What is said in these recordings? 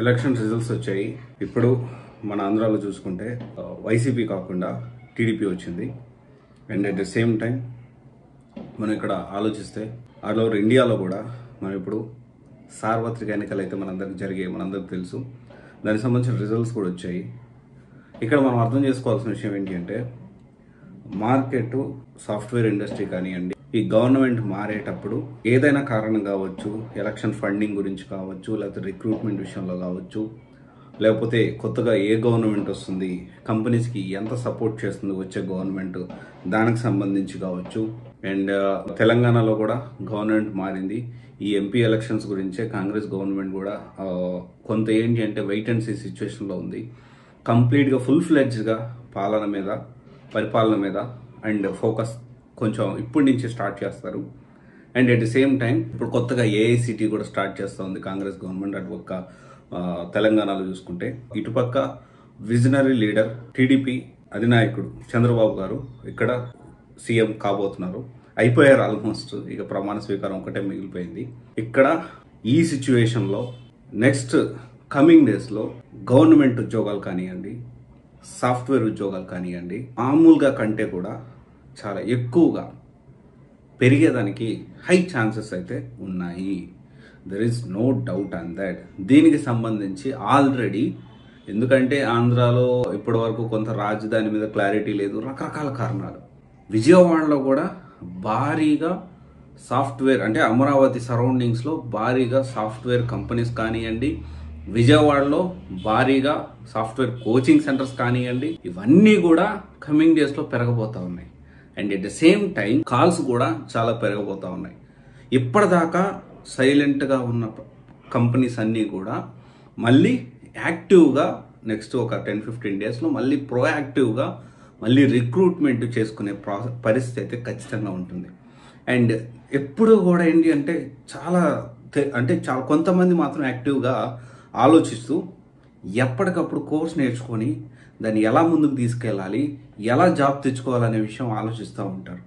Election results వచ్చాయి. ఇప్పుడు మన ఆంధ్రాలో చూసుకుంటే వైసీపీ కాకుండా టీడీపీ వచ్చింది. And at the same time మనం ఇక్కడ ఆలోచిస్తే ఆల్ ఓవర్ ఇండియాలో కూడా మనం ఇప్పుడు సార్వత్రిక ఎన్నికలు అయితే మనందరికి తెలుసు. దానికి సంబంధించిన రిజల్ట్స్ కూడా వచ్చాయి. ఇక్కడ మనం అర్థం చేసుకోవాల్సిన విషయం ఏంటి అంటే, మార్కెట్, సాఫ్ట్వేర్ ఇండస్ట్రీ కానివ్వండి, ఈ గవర్నమెంట్ మారేటప్పుడు ఏదైనా కారణం కావచ్చు, ఎలక్షన్ ఫండింగ్ గురించి కావచ్చు, లేకపోతే రిక్రూట్మెంట్ విషయంలో కావచ్చు, లేకపోతే కొత్తగా ఏ గవర్నమెంట్ వస్తుంది, కంపెనీస్కి ఎంత సపోర్ట్ చేస్తుంది వచ్చే గవర్నమెంట్, దానికి సంబంధించి కావచ్చు. అండ్ తెలంగాణలో కూడా గవర్నమెంట్ మారింది. ఈ ఎంపీ ఎలక్షన్స్ గురించే కాంగ్రెస్ గవర్నమెంట్ కూడా కొంత ఏంటి అంటే వెయిట్ అండ్ సీ సిచ్యువేషన్లో ఉంది. కంప్లీట్గా ఫుల్ ఫ్లెడ్జ్గా పరిపాలన మీద అండ్ ఫోకస్ కొంచెం ఇప్పటి నుంచి స్టార్ట్ చేస్తారు. And at the same time ఇప్పుడు కొత్తగా ఏఐసిటీ కూడా స్టార్ట్ చేస్తూ ఉంది కాంగ్రెస్ గవర్నమెంట్. అటు పక్క తెలంగాణలో చూసుకుంటే, ఇటుపక్క విజనరీ లీడర్ టీడీపీ అధినాయకుడు చంద్రబాబు గారు ఇక్కడ సీఎం కాబోతున్నారు. అయిపోయారు ఆల్మోస్ట్, ఇక ప్రమాణ స్వీకారం ఒకటే మిగిలిపోయింది. ఇక్కడ ఈ సిచ్యువేషన్లో నెక్స్ట్ కమింగ్ డేస్లో గవర్నమెంట్ ఉద్యోగాలు కానివ్వండి, సాఫ్ట్వేర్ ఉద్యోగాలు కానివ్వండి, మామూలుగా కంటే కూడా చాలా ఎక్కువగా పెరిగేదానికి హై ఛాన్సెస్ అయితే ఉన్నాయి. There is no doubt on that. దీనికి సంబంధించి ఆల్రెడీ, ఎందుకంటే ఆంధ్రాలో ఇప్పటి వరకు కొంత రాజధాని మీద క్లారిటీ లేదు, రకరకాల కారణాలు. విజయవాడలో కూడా భారీగా సాఫ్ట్వేర్, అంటే అమరావతి సరౌండింగ్స్లో భారీగా సాఫ్ట్వేర్ కంపెనీస్ కానివ్వండి, విజయవాడలో భారీగా సాఫ్ట్వేర్ కోచింగ్ సెంటర్స్ కానివ్వండి, ఇవన్నీ కూడా కమింగ్ డేస్లో పెరగబోతా ఉన్నాయి. And at the same time calls కూడా చాలా పెరగబోతా ఉన్నాయి. ఇప్పటిదాకా సైలెంట్గా ఉన్న కంపెనీస్ అన్నీ కూడా మళ్ళీ యాక్టివ్గా నెక్స్ట్ ఒక 10-15 డేస్లో మళ్ళీ ప్రోయాక్టివ్గా మళ్ళీ రిక్రూట్మెంట్ చేసుకునే పరిస్థితి అయితే ఖచ్చితంగా ఉంటుంది. అండ్ ఎప్పుడు కూడా ఏంటి అంటే చాలా కొంతమంది మాత్రం యాక్టివ్గా ఆలోచిస్తూ ఎప్పటికప్పుడు కోర్స్ నేర్చుకొని దాన్ని ఎలా ముందుకు తీసుకెళ్ళాలి, ఎలా జాబ్ తెచ్చుకోవాలనే విషయం ఆలోచిస్తూ ఉంటారు.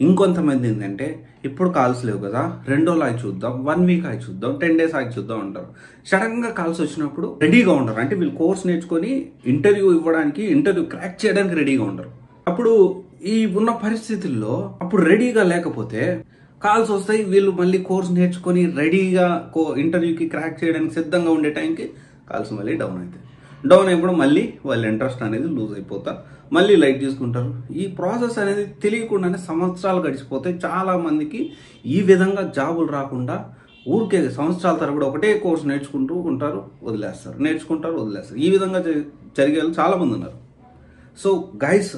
ఇంకొంతమంది ఏంటంటే, ఇప్పుడు కాల్స్ లేవు కదా, 2 రోజులు ఆగి చూద్దాం, 1 వీక్ ఆగి చూద్దాం, 10 డేస్ ఆగి చూద్దాం అంటారు. సడన్గా కాల్స్ వచ్చినప్పుడు రెడీగా ఉండరు. అంటే వీళ్ళు కోర్స్ నేర్చుకొని ఇంటర్వ్యూ క్రాక్ చేయడానికి రెడీగా ఉండరు. అప్పుడు ఈ ఉన్న పరిస్థితుల్లో అప్పుడు రెడీగా లేకపోతే కాల్స్ వస్తాయి, వీళ్ళు మళ్ళీ కోర్స్ నేర్చుకొని రెడీగా ఇంటర్వ్యూకి క్రాక్ చేయడానికి సిద్ధంగా ఉండే టైంకి కాల్స్ మళ్ళీ డౌన్ అయిపోవడం, మళ్ళీ వాళ్ళ ఇంట్రెస్ట్ అనేది లూజ్ అయిపోతారు, మళ్ళీ లైట్ తీసుకుంటారు. ఈ ప్రాసెస్ అనేది తెలియకుండానే సంవత్సరాలు గడిచిపోతే చాలా మందికి ఈ విధంగా జాబులు రాకుండా ఊరికే సంవత్సరాల తరబడి ఒకటే కోర్స్ నేర్చుకుంటూ ఉంటారు, వదిలేస్తారు. ఈ విధంగా జరిగే వాళ్ళు చాలా మంది ఉన్నారు. సో గైస్,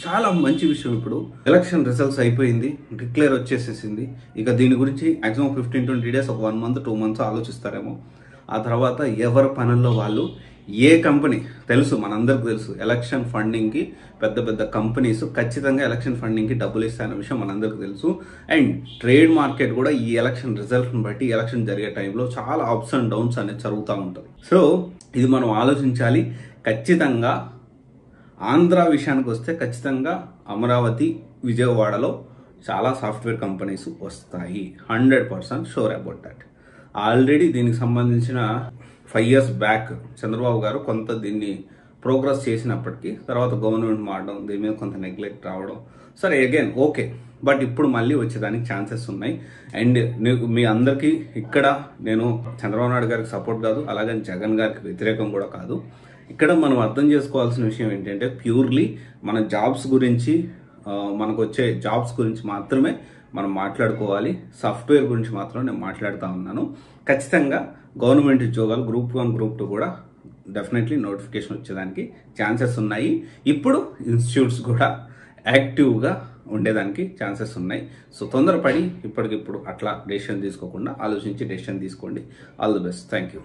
చాలా మంచి విషయం, ఇప్పుడు ఎలక్షన్ రిజల్ట్స్ అయిపోయింది, డిక్లేర్ వచ్చేసేసింది. ఇక దీని గురించి మాక్సిమం 15-20 డేస్, ఒక 1 month 2 months ఆలోచిస్తారేమో. ఆ తర్వాత ఎవరి పనుల్లో వాళ్ళు, ఏ కంపెనీ తెలుసు, మనందరికి తెలుసు, ఎలక్షన్ ఫండింగ్కి పెద్ద కంపెనీస్ ఖచ్చితంగా ఎలక్షన్ ఫండింగ్కి డబ్బులు ఇస్తాయన్న విషయం మనందరికి తెలుసు. అండ్ ట్రేడ్ మార్కెట్ కూడా ఈ ఎలక్షన్ రిజల్ట్ని బట్టి ఎలక్షన్ జరిగే టైంలో చాలా అప్స్ అండ్ డౌన్స్ అనేది జరుగుతూ ఉంటుంది. సో ఇది మనం ఆలోచించాలి. ఖచ్చితంగా ఆంధ్ర విషయానికి వస్తే ఖచ్చితంగా అమరావతి, విజయవాడలో చాలా సాఫ్ట్వేర్ కంపెనీస్ వస్తాయి. 100% షూర్ అబౌట్ దట్. ఆల్రెడీ దీనికి సంబంధించిన 5 years బ్యాక్ చంద్రబాబు గారు కొంత దీన్ని ప్రోగ్రెస్ చేసినప్పటికీ తర్వాత గవర్నమెంట్ మారడం, దీని మీద కొంత నెగ్లెక్ట్ రావడం, సరే అగైన్ ఓకే, బట్ ఇప్పుడు మళ్ళీ వచ్చేదానికి ఛాన్సెస్ ఉన్నాయి. అండ్ మీ అందరికీ ఇక్కడ నేను చంద్రబాబు నాయుడు గారికి సపోర్ట్ కాదు, అలాగే జగన్ గారికి వ్యతిరేకం కూడా కాదు. ఇక్కడ మనం అర్థం చేసుకోవాల్సిన విషయం ఏంటంటే, ప్యూర్లీ మన జాబ్స్ గురించి, మనకు వచ్చే జాబ్స్ గురించి మాత్రమే మనం మాట్లాడుకోవాలి. సాఫ్ట్వేర్ గురించి మాత్రం నేను మాట్లాడుతూ ఉన్నాను. ఖచ్చితంగా గవర్నమెంట్ ఉద్యోగాలు Group 1, Group 2 కూడా డెఫినెట్లీ నోటిఫికేషన్ వచ్చేదానికి ఛాన్సెస్ ఉన్నాయి. ఇప్పుడు ఇన్స్టిట్యూట్స్ కూడా యాక్టివ్గా ఉండేదానికి ఛాన్సెస్ ఉన్నాయి. సో తొందరపడి ఇప్పటికిప్పుడు అట్లా డెసిషన్ తీసుకోకుండా ఆలోచించి డెసిషన్ తీసుకోండి. All the best. Thank you.